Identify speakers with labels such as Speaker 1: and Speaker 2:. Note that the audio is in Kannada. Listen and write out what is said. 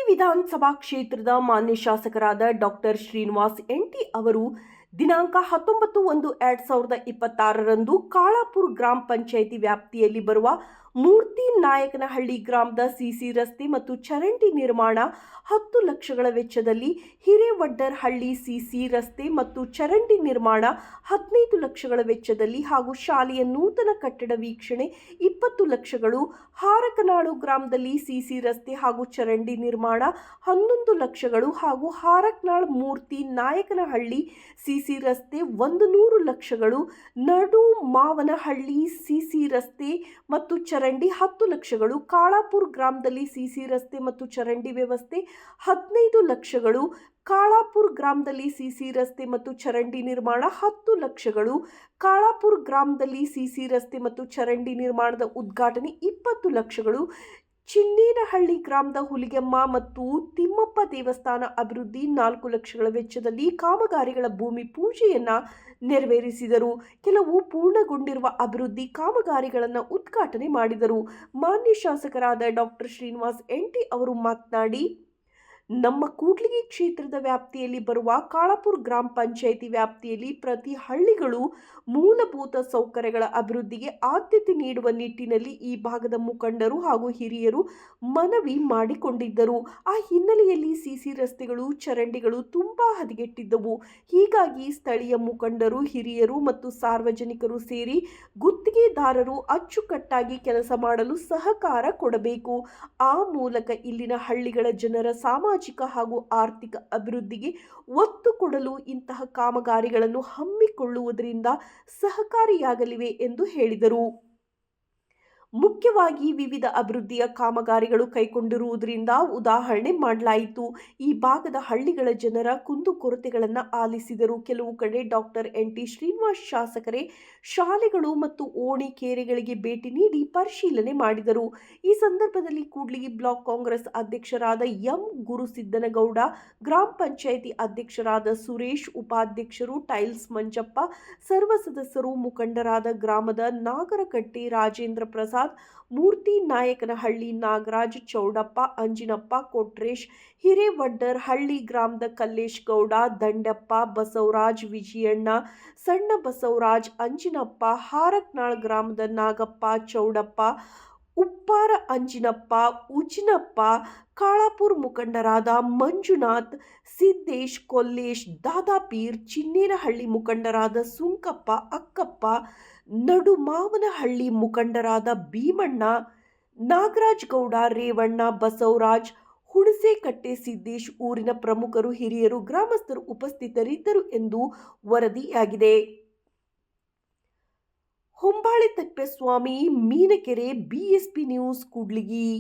Speaker 1: ವಿಧಾನಸಭಾ ಕ್ಷೇತ್ರದ ಮಾನ್ಯ ಶಾಸಕರಾದ ಡಾಕ್ಟರ್ ಶ್ರೀನಿವಾಸ್ ಎನ್ಟಿ ಅವರು ದಿನಾಂಕ 19/1/2026ರಂದು ಕಾಳಾಪುರ ಗ್ರಾಮ ಪಂಚಾಯಿತಿ ವ್ಯಾಪ್ತಿಯಲ್ಲಿ ಬರುವ ಮೂರ್ತಿ ನಾಯಕನಹಳ್ಳಿ ಗ್ರಾಮದ ಸಿಸಿ ರಸ್ತೆ ಮತ್ತು ಚರಂಡಿ ನಿರ್ಮಾಣ 10 ಲಕ್ಷಗಳ ವೆಚ್ಚದಲ್ಲಿ, ಹಿರೇವಡ್ಡರಹಳ್ಳಿ ಸಿಸಿ ರಸ್ತೆ ಮತ್ತು ಚರಂಡಿ ನಿರ್ಮಾಣ 15 ಲಕ್ಷಗಳ ವೆಚ್ಚದಲ್ಲಿ ಹಾಗೂ ಶಾಲೆಯ ನೂತನ ಕಟ್ಟಡ ವೀಕ್ಷಣೆ 20 ಲಕ್ಷಗಳು, ಹಾರಕನಾಳು ಗ್ರಾಮದಲ್ಲಿ ಸಿಸಿ ರಸ್ತೆ ಹಾಗೂ ಚರಂಡಿ ನಿರ್ಮಾಣ 11 ಲಕ್ಷಗಳು ಹಾಗೂ ಹಾರಕನಾಳ್ ಮೂರ್ತಿ ನಾಯಕನಹಳ್ಳಿ ಸಿಸಿ ರಸ್ತೆ 100 ಲಕ್ಷಗಳು, ನಡು ಮಾವನಹಳ್ಳಿ ಸಿಸಿ ರಸ್ತೆ ಮತ್ತು ಚರಂಡಿ 10 ಲಕ್ಷಗಳು, ಕಾಳಾಪುರ ಗ್ರಾಮದಲ್ಲಿ ಸಿಸಿ ರಸ್ತೆ ಮತ್ತು ಚರಂಡಿ ವ್ಯವಸ್ಥೆ 15 ಲಕ್ಷಗಳು, ಕಾಳಾಪುರ ಗ್ರಾಮದಲ್ಲಿ ಸಿಸಿ ರಸ್ತೆ ಮತ್ತು ಚರಂಡಿ ನಿರ್ಮಾಣ 10 ಲಕ್ಷಗಳು, ಕಾಳಾಪುರ ಗ್ರಾಮದಲ್ಲಿ ಸಿಸಿ ರಸ್ತೆ ಮತ್ತು ಚರಂಡಿ ನಿರ್ಮಾಣದ ಉದ್ಘಾಟನೆ 20 ಲಕ್ಷಗಳು, ಚಿನ್ನೇನಹಳ್ಳಿ ಗ್ರಾಮದ ಹುಲಿಗೆಮ್ಮ ಮತ್ತು ತಿಮ್ಮಪ್ಪ ದೇವಸ್ಥಾನ ಅಭಿವೃದ್ಧಿ 4 ಲಕ್ಷಗಳ ವೆಚ್ಚದಲ್ಲಿ ಕಾಮಗಾರಿಗಳ ಭೂಮಿ ಪೂಜೆಯನ್ನ ನೆರವೇರಿಸಿದರು. ಕೆಲವು ಪೂರ್ಣಗೊಂಡಿರುವ ಅಭಿವೃದ್ಧಿ ಕಾಮಗಾರಿಗಳನ್ನು ಉದ್ಘಾಟನೆ ಮಾಡಿದರು. ಮಾನ್ಯ ಶಾಸಕರಾದ ಡಾಕ್ಟರ್ ಶ್ರೀನಿವಾಸ್ ಎನ್ಟಿ ಅವರು ಮಾತನಾಡಿ, ನಮ್ಮ ಕೂಡ್ಲಿಗಿ ಕ್ಷೇತ್ರದ ವ್ಯಾಪ್ತಿಯಲ್ಲಿ ಬರುವ ಕಾಳಾಪುರ ಗ್ರಾಮ ಪಂಚಾಯಿತಿ ವ್ಯಾಪ್ತಿಯಲ್ಲಿ ಪ್ರತಿ ಹಳ್ಳಿಗಳು ಮೂಲಭೂತ ಸೌಕರ್ಯಗಳ ಅಭಿವೃದ್ಧಿಗೆ ಆದ್ಯತೆ ನೀಡುವ ನಿಟ್ಟಿನಲ್ಲಿ ಈ ಭಾಗದ ಮುಖಂಡರು ಹಾಗೂ ಹಿರಿಯರು ಮನವಿ ಮಾಡಿಕೊಂಡಿದ್ದರು. ಆ ಹಿನ್ನೆಲೆಯಲ್ಲಿ ಸಿಸಿ ರಸ್ತೆಗಳು, ಚರಂಡಿಗಳು ತುಂಬಾ ಹದಗೆಟ್ಟಿದ್ದವು. ಹೀಗಾಗಿ ಸ್ಥಳೀಯ ಮುಖಂಡರು, ಹಿರಿಯರು ಮತ್ತು ಸಾರ್ವಜನಿಕರು ಸೇರಿ ಗುತ್ತಿಗೆದಾರರು ಅಚ್ಚುಕಟ್ಟಾಗಿ ಕೆಲಸ ಮಾಡಲು ಸಹಕಾರ ಕೊಡಬೇಕು. ಆ ಮೂಲಕ ಇಲ್ಲಿನ ಹಳ್ಳಿಗಳ ಜನರ ಸಾಮಾಜಿಕ ಹಾಗೂ ಆರ್ಥಿಕ ಅಭಿವೃದ್ಧಿಗೆ ಒತ್ತು ಕೊಡಲು ಇಂತಹ ಕಾಮಗಾರಿಗಳನ್ನು ಹಮ್ಮಿಕೊಳ್ಳುವುದರಿಂದ ಸಹಕಾರಿಯಾಗಲಿವೆ ಎಂದು ಹೇಳಿದರು. ಮುಖ್ಯವಾಗಿ ವಿವಿಧ ಅಭಿವೃದ್ಧಿಯ ಕಾಮಗಾರಿಗಳು ಕೈಗೊಂಡಿರುವುದರಿಂದ ಉದಾಹರಣೆ ಮಾಡಲಾಯಿತು. ಈ ಭಾಗದ ಹಳ್ಳಿಗಳ ಜನರ ಕುಂದುಕೊರತೆಗಳನ್ನು ಆಲಿಸಿದರು. ಕೆಲವು ಕಡೆ ಡಾಕ್ಟರ್ ಎನ್ಟಿ ಶ್ರೀನಿವಾಸ್ ಶಾಸಕರೇ ಶಾಲೆಗಳು ಮತ್ತು ಓಣಿ ಕೇರೆಗಳಿಗೆ ಭೇಟಿ ನೀಡಿ ಪರಿಶೀಲನೆ ಮಾಡಿದರು. ಈ ಸಂದರ್ಭದಲ್ಲಿ ಕೂಡ್ಲಿಗಿ ಬ್ಲಾಕ್ ಕಾಂಗ್ರೆಸ್ ಅಧ್ಯಕ್ಷರಾದ ಎಂ ಗುರುಸಿದ್ದನಗೌಡ, ಗ್ರಾಮ ಪಂಚಾಯಿತಿ ಅಧ್ಯಕ್ಷರಾದ ಸುರೇಶ್, ಉಪಾಧ್ಯಕ್ಷರು ಟೈಲ್ಸ್ ಮಂಜಪ್ಪ, ಸರ್ವ ಸದಸ್ಯರು, ಮುಖಂಡರಾದ ಗ್ರಾಮದ ನಾಗರಕಟ್ಟೆ ರಾಜೇಂದ್ರ ಪ್ರಸಾದ್, ಮೂರ್ತಿ ನಾಯಕನಹಳ್ಳಿ ನಾಗರಾಜ್, ಚೌಡಪ್ಪ, ಅಂಜಿನಪ್ಪ, ಕೊಟ್ರೇಶ್, ಹಿರೇವಡ್ಡರಹಳ್ಳಿ ಗ್ರಾಮದ ಕಲ್ಲೇಶ್ ಗೌಡ, ದಂಡಪ್ಪ, ಬಸವರಾಜ್, ವಿಜಯಣ್ಣ, ಸಣ್ಣ ಬಸವರಾಜ್, ಅಂಜಿನಪ್ಪ, ಹಾರಕನಾಳ್ ಗ್ರಾಮದ ನಾಗಪ್ಪ, ಚೌಡಪ್ಪ, ಉಪ್ಪಾರ ಅಂಜಿನಪ್ಪ, ಉಜಿನಪ್ಪ, ಕಾಳಾಪುರ ಮುಖಂಡರಾದ ಮಂಜುನಾಥ್, ಸಿದ್ದೇಶ್, ಕೊಲ್ಲೇಶ್, ದಾದಾಪೀರ್, ಚಿನ್ನೇನಹಳ್ಳಿ ಮುಖಂಡರಾದ ಸುಂಕಪ್ಪ, ಅಕ್ಕಪ್ಪ, ನಡುಮಾವನಹಳ್ಳಿ ಮುಖಂಡರಾದ ಭೀಮಣ್ಣ, ನಾಗರಾಜ್ ಗೌಡ, ರೇವಣ್ಣ, ಬಸವರಾಜ್, ಹುಣಸೇಕಟ್ಟೆ ಸಿದ್ದೇಶ್, ಊರಿನ ಪ್ರಮುಖರು, ಹಿರಿಯರು, ಗ್ರಾಮಸ್ಥರು ಉಪಸ್ಥಿತರಿದ್ದರು ಎಂದು ವರದಿಯಾಗಿದೆ. ಹೊಂಬಾಳೆ ತಿಪ್ಪೇಸ್ವಾಮಿ, ಮೀನಕೆರೆ, ಬಿಎಸ್ಪಿ ನ್ಯೂಸ್, ಕೂಡ್ಲಿಗಿ.